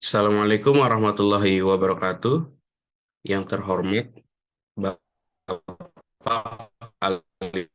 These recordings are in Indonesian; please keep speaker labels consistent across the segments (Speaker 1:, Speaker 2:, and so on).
Speaker 1: Assalamualaikum warahmatullahi wabarakatuh. Yang terhormat Bapak Alif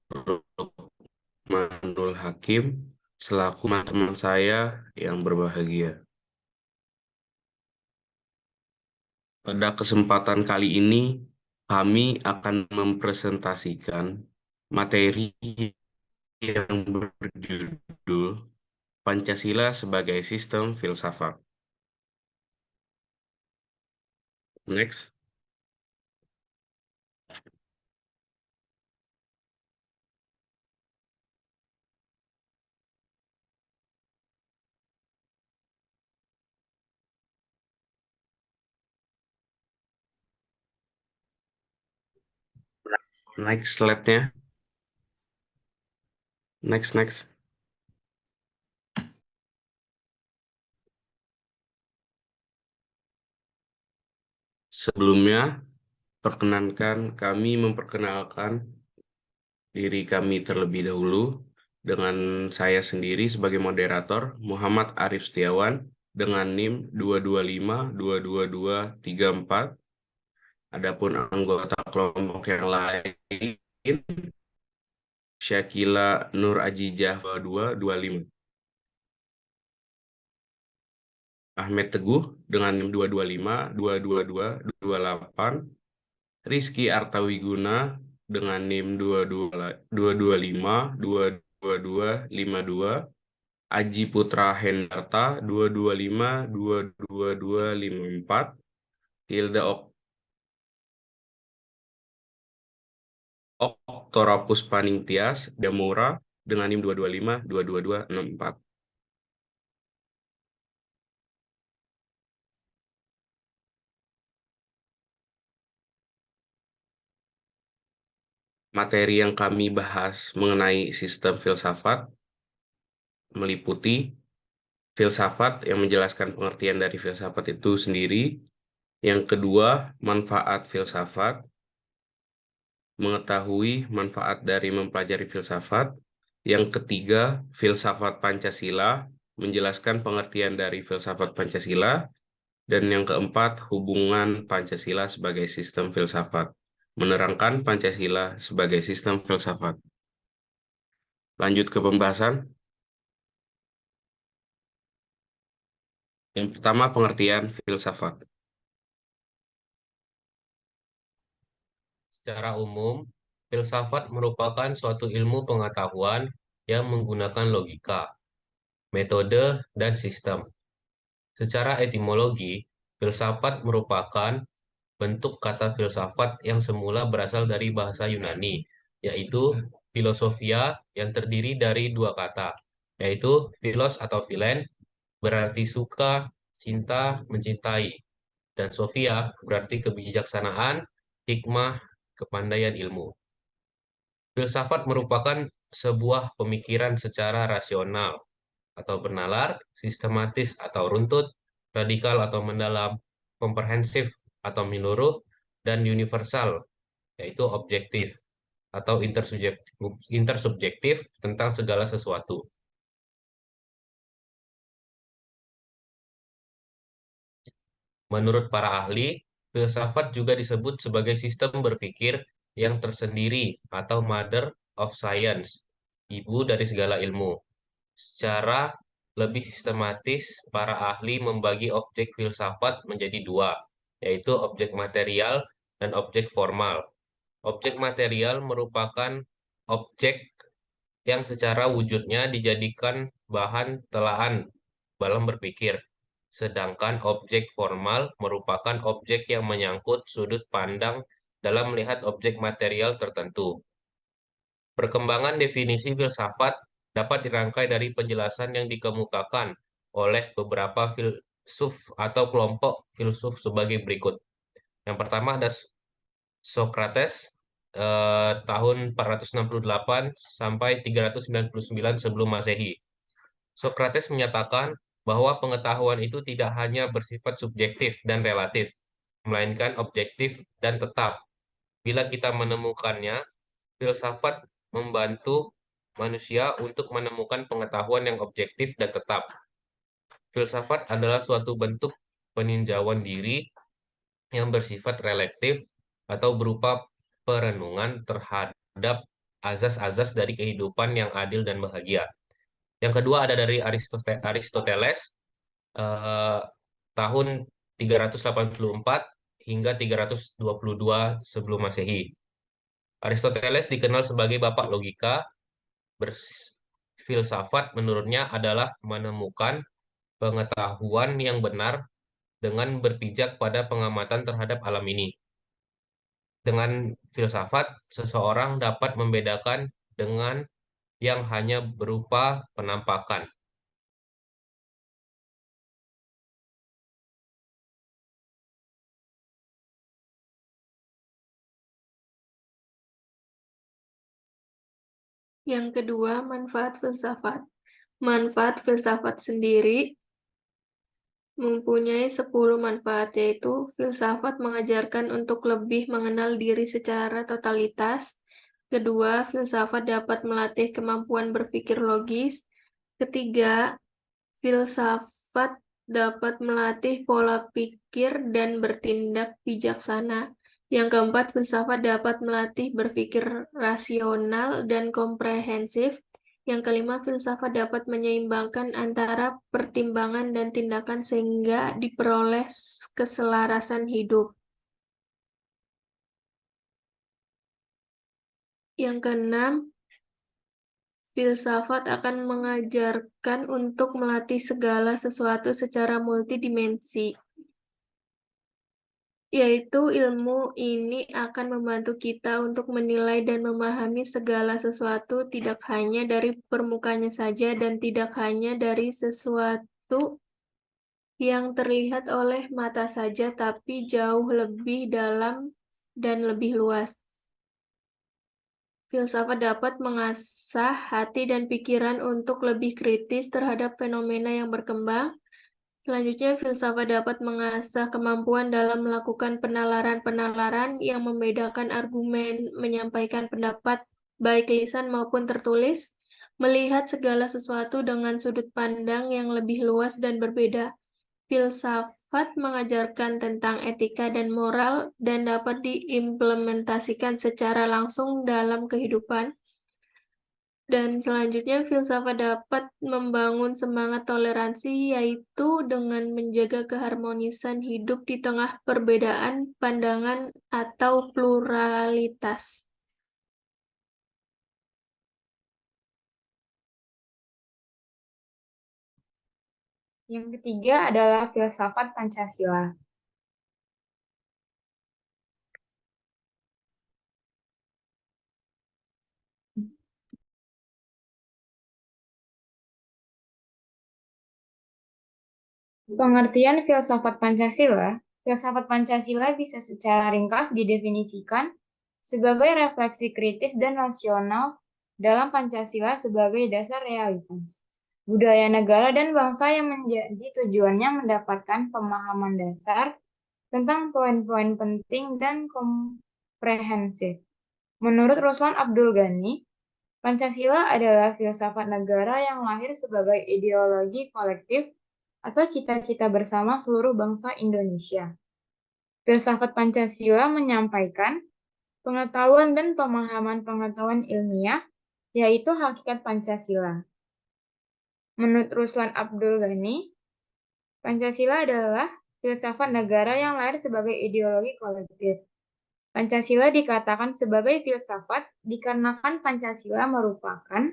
Speaker 1: Lukmanul Hakim selaku teman saya yang berbahagia. Pada kesempatan kali ini kami akan mempresentasikan materi yang berjudul Pancasila sebagai Sistem Filsafat. Next, next slide-nya. Next. Sebelumnya, perkenankan kami memperkenalkan diri kami terlebih dahulu dengan saya sendiri sebagai moderator Muhammad Arif Setiawan dengan NIM 2252223 4. Adapun anggota kelompok yang lain Syakila Nur Ajijah 2225. Ahmed Teguh dengan NIM 225222228. Rizky Artawiguna dengan NIM 2252252. Aji Putra Hendarta 2252254. Hilda Oktora Puspaningtyas Damora dengan NIM 2252264. Materi yang kami bahas mengenai sistem filsafat meliputi filsafat yang menjelaskan pengertian dari filsafat itu sendiri. Yang kedua, manfaat filsafat, mengetahui manfaat dari mempelajari filsafat. Yang ketiga, filsafat Pancasila, menjelaskan pengertian dari filsafat Pancasila. Dan yang keempat, hubungan Pancasila sebagai sistem filsafat, menerangkan Pancasila sebagai sistem filsafat. Lanjut ke pembahasan. Yang pertama, pengertian filsafat.
Speaker 2: Secara umum, filsafat merupakan suatu ilmu pengetahuan yang menggunakan logika, metode, dan sistem. Secara etimologi, filsafat merupakan bentuk kata filsafat yang semula berasal dari bahasa Yunani, yaitu filosofia yang terdiri dari dua kata, yaitu philos atau philen, berarti suka, cinta, mencintai, dan sophia berarti kebijaksanaan, hikmah, kepandaian ilmu. Filsafat merupakan sebuah pemikiran secara rasional atau bernalar, sistematis atau runtut, radikal atau mendalam, komprehensif atau menyeluruh, dan universal, yaitu objektif atau intersubjektif tentang segala sesuatu. Menurut para ahli, filsafat juga disebut sebagai sistem berpikir yang tersendiri atau mother of science, ibu dari segala ilmu. Secara lebih sistematis, para ahli membagi objek filsafat menjadi dua, yaitu objek material dan objek formal. Objek material merupakan objek yang secara wujudnya dijadikan bahan telaan dalam berpikir, sedangkan objek formal merupakan objek yang menyangkut sudut pandang dalam melihat objek material tertentu. Perkembangan definisi filsafat dapat dirangkai dari penjelasan yang dikemukakan oleh beberapa filsuf atau kelompok filsuf sebagai berikut. Yang pertama ada Socrates tahun 468 sampai 399 sebelum Masehi. Socrates menyatakan bahwa pengetahuan itu tidak hanya bersifat subjektif dan relatif, melainkan objektif dan tetap. Bila kita menemukannya, filsafat membantu manusia untuk menemukan pengetahuan yang objektif dan tetap. Filsafat adalah suatu bentuk peninjauan diri yang bersifat relektif atau berupa perenungan terhadap azas-azas dari kehidupan yang adil dan bahagia. Yang kedua ada dari Aristoteles eh, tahun 384 hingga 322 sebelum Masehi. Aristoteles dikenal sebagai bapak logika. Filsafat menurutnya adalah menemukan pengetahuan yang benar dengan berpijak pada pengamatan terhadap alam ini. Dengan filsafat, seseorang dapat membedakan dengan yang hanya berupa penampakan.
Speaker 3: Yang kedua, manfaat filsafat. Manfaat filsafat sendiri mempunyai 10 manfaat, yaitu filsafat mengajarkan untuk lebih mengenal diri secara totalitas. Kedua, filsafat dapat melatih kemampuan berpikir logis. Ketiga, filsafat dapat melatih pola pikir dan bertindak bijaksana. Yang keempat, filsafat dapat melatih berpikir rasional dan komprehensif. Yang kelima, filsafat dapat menyeimbangkan antara pertimbangan dan tindakan sehingga diperoleh keselarasan hidup. Yang keenam, filsafat akan mengajarkan untuk melatih segala sesuatu secara multidimensi, yaitu ilmu ini akan membantu kita untuk menilai dan memahami segala sesuatu tidak hanya dari permukaannya saja dan tidak hanya dari sesuatu yang terlihat oleh mata saja, tapi jauh lebih dalam dan lebih luas. Filsafat dapat mengasah hati dan pikiran untuk lebih kritis terhadap fenomena yang berkembang. Selanjutnya, filsafat dapat mengasah kemampuan dalam melakukan penalaran-penalaran yang membedakan argumen, menyampaikan pendapat, baik lisan maupun tertulis, melihat segala sesuatu dengan sudut pandang yang lebih luas dan berbeda. Filsafat mengajarkan tentang etika dan moral dan dapat diimplementasikan secara langsung dalam kehidupan. Dan selanjutnya, filsafat dapat membangun semangat toleransi, yaitu dengan menjaga keharmonisan hidup di tengah perbedaan pandangan atau pluralitas.
Speaker 4: Yang ketiga adalah filsafat Pancasila. Pengertian filsafat Pancasila bisa secara ringkas didefinisikan sebagai refleksi kritis dan rasional dalam Pancasila sebagai dasar realitas, budaya negara dan bangsa yang menjadi tujuannya mendapatkan pemahaman dasar tentang poin-poin penting dan komprehensif. Menurut Ruslan Abdul Ghani, Pancasila adalah filsafat negara yang lahir sebagai ideologi kolektif atau cita-cita bersama seluruh bangsa Indonesia. Filsafat Pancasila menyampaikan pengetahuan dan pemahaman pengetahuan ilmiah, yaitu hakikat Pancasila. Menurut Ruslan Abdul Ghani, Pancasila adalah filsafat negara yang lahir sebagai ideologi kolektif. Pancasila dikatakan sebagai filsafat dikarenakan Pancasila merupakan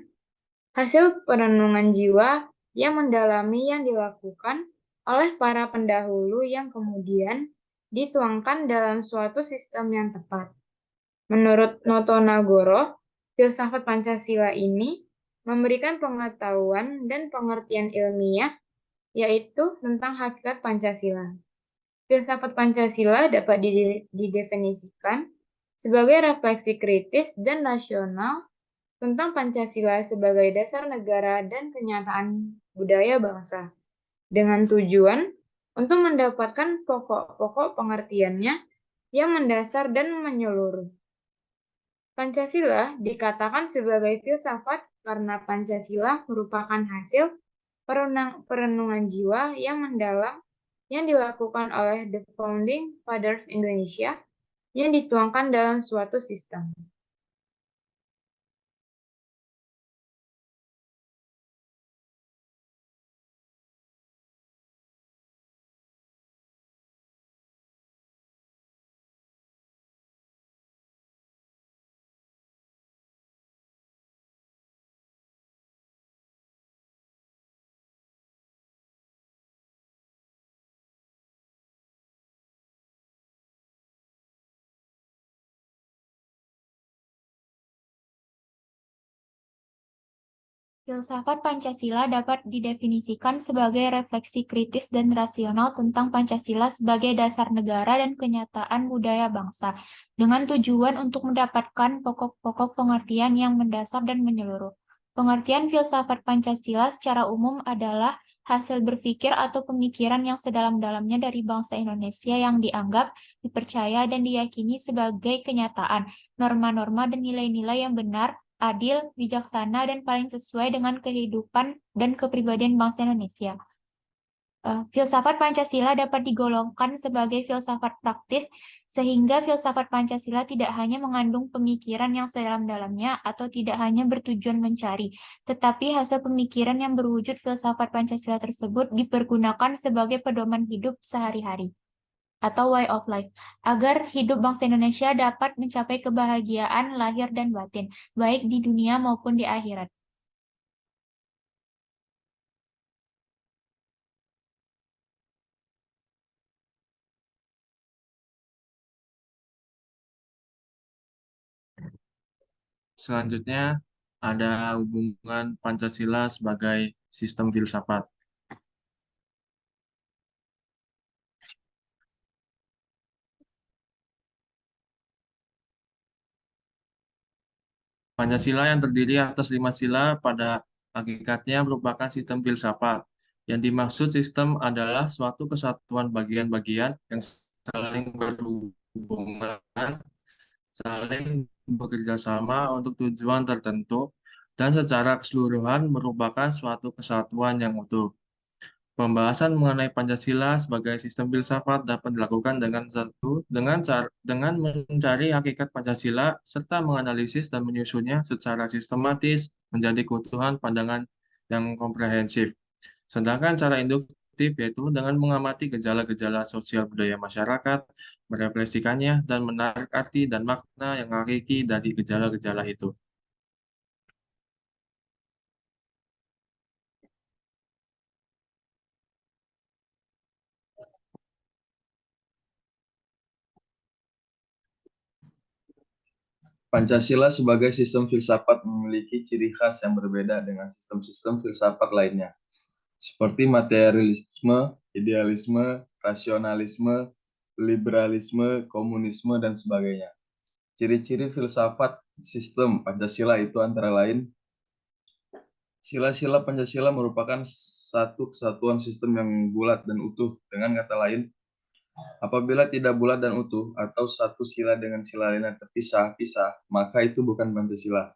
Speaker 4: hasil perenungan jiwa yang mendalami yang dilakukan oleh para pendahulu yang kemudian dituangkan dalam suatu sistem yang tepat. Menurut Noto Nagoro, filsafat Pancasila ini memberikan pengetahuan dan pengertian ilmiah, yaitu tentang hakikat Pancasila. Filsafat Pancasila dapat didefinisikan sebagai refleksi kritis dan rasional tentang Pancasila sebagai dasar negara dan kenyataan budaya bangsa, dengan tujuan untuk mendapatkan pokok-pokok pengertiannya yang mendasar dan menyeluruh. Pancasila dikatakan sebagai filsafat karena Pancasila merupakan hasil perenungan jiwa yang mendalam yang dilakukan oleh The Founding Fathers Indonesia yang dituangkan dalam suatu sistem.
Speaker 5: Filsafat Pancasila dapat didefinisikan sebagai refleksi kritis dan rasional tentang Pancasila sebagai dasar negara dan kenyataan budaya bangsa, dengan tujuan untuk mendapatkan pokok-pokok pengertian yang mendasar dan menyeluruh. Pengertian filsafat Pancasila secara umum adalah hasil berpikir atau pemikiran yang sedalam-dalamnya dari bangsa Indonesia yang dianggap, dipercaya, dan diyakini sebagai kenyataan, norma-norma dan nilai-nilai yang benar, adil, bijaksana, dan paling sesuai dengan kehidupan dan kepribadian bangsa Indonesia. Filsafat Pancasila dapat digolongkan sebagai filsafat praktis, sehingga filsafat Pancasila tidak hanya mengandung pemikiran yang sedalam-dalamnya atau tidak hanya bertujuan mencari, tetapi hasil pemikiran yang berwujud filsafat Pancasila tersebut dipergunakan sebagai pedoman hidup sehari-hari atau way of life, agar hidup bangsa Indonesia dapat mencapai kebahagiaan lahir dan batin, baik di dunia maupun di akhirat.
Speaker 6: Selanjutnya ada hubungan Pancasila sebagai sistem filsafat. Pancasila yang terdiri atas 5 sila pada hakikatnya merupakan sistem filsafat. Yang dimaksud sistem adalah suatu kesatuan bagian-bagian yang saling berhubungan, saling bekerja sama untuk tujuan tertentu, dan secara keseluruhan merupakan suatu kesatuan yang utuh. Pembahasan mengenai Pancasila sebagai sistem filsafat dapat dilakukan dengan mencari hakikat Pancasila serta menganalisis dan menyusunnya secara sistematis menjadi keutuhan pandangan yang komprehensif. Sedangkan cara induktif yaitu dengan mengamati gejala-gejala sosial budaya masyarakat, merefleksikannya, dan menarik arti dan makna yang hakiki dari gejala-gejala itu. Pancasila sebagai sistem filsafat memiliki ciri khas yang berbeda dengan sistem-sistem filsafat lainnya, seperti materialisme, idealisme, rasionalisme, liberalisme, komunisme, dan sebagainya. Ciri-ciri filsafat sistem Pancasila itu antara lain, sila-sila Pancasila merupakan satu kesatuan sistem yang bulat dan utuh. Dengan kata lain, apabila tidak bulat dan utuh, atau satu sila dengan sila lainnya terpisah-pisah, maka itu bukan Pancasila.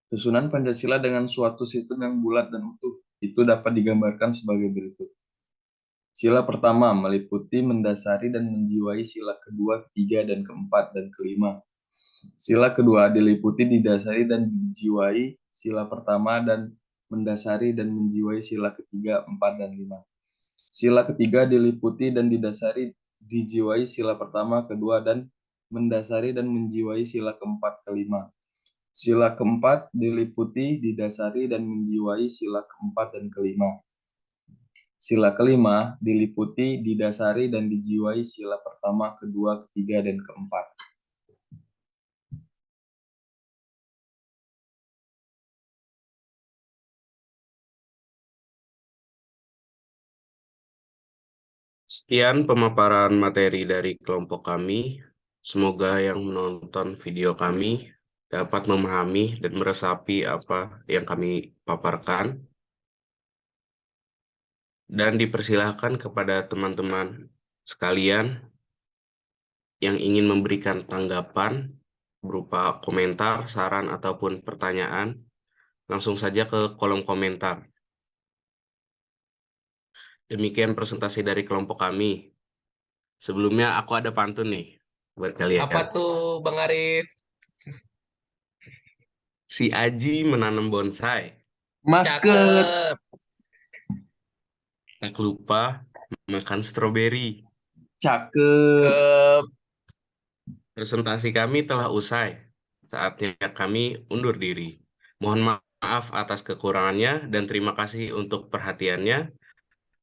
Speaker 6: Susunan Pancasila dengan suatu sistem yang bulat dan utuh itu dapat digambarkan sebagai berikut. Sila pertama meliputi, mendasari, dan menjiwai sila kedua, ketiga, dan keempat, dan kelima. Sila kedua diliputi, didasari, dan dijiwai sila pertama, dan mendasari dan menjiwai sila ketiga, empat, dan lima. Sila ketiga diliputi dan didasari, dijiwai sila pertama, kedua, dan mendasari dan menjiwai sila keempat, kelima. Sila keempat diliputi, didasari, dan menjiwai sila keempat dan kelima. Sila kelima diliputi, didasari, dan dijiwai sila pertama, kedua, ketiga, dan keempat.
Speaker 1: Sekian pemaparan materi dari kelompok kami. Semoga yang menonton video kami dapat memahami dan meresapi apa yang kami paparkan. Dan dipersilahkan kepada teman-teman sekalian yang ingin memberikan tanggapan berupa komentar, saran, ataupun pertanyaan, langsung saja ke kolom komentar. Demikian presentasi dari kelompok kami. Sebelumnya aku ada pantun nih buat kalian.
Speaker 2: Apa tuh, Bang Arif?
Speaker 1: Si Aji menanam bonsai,
Speaker 6: Masker.
Speaker 2: Cakep.
Speaker 1: tak lupa makan stroberi.
Speaker 6: Cakep.
Speaker 2: Cakep.
Speaker 1: Presentasi kami telah usai. Saatnya kami undur diri. Mohon maaf atas kekurangannya dan terima kasih untuk perhatiannya.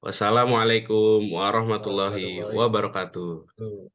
Speaker 1: Wassalamualaikum warahmatullahi wabarakatuh.
Speaker 2: Tuh.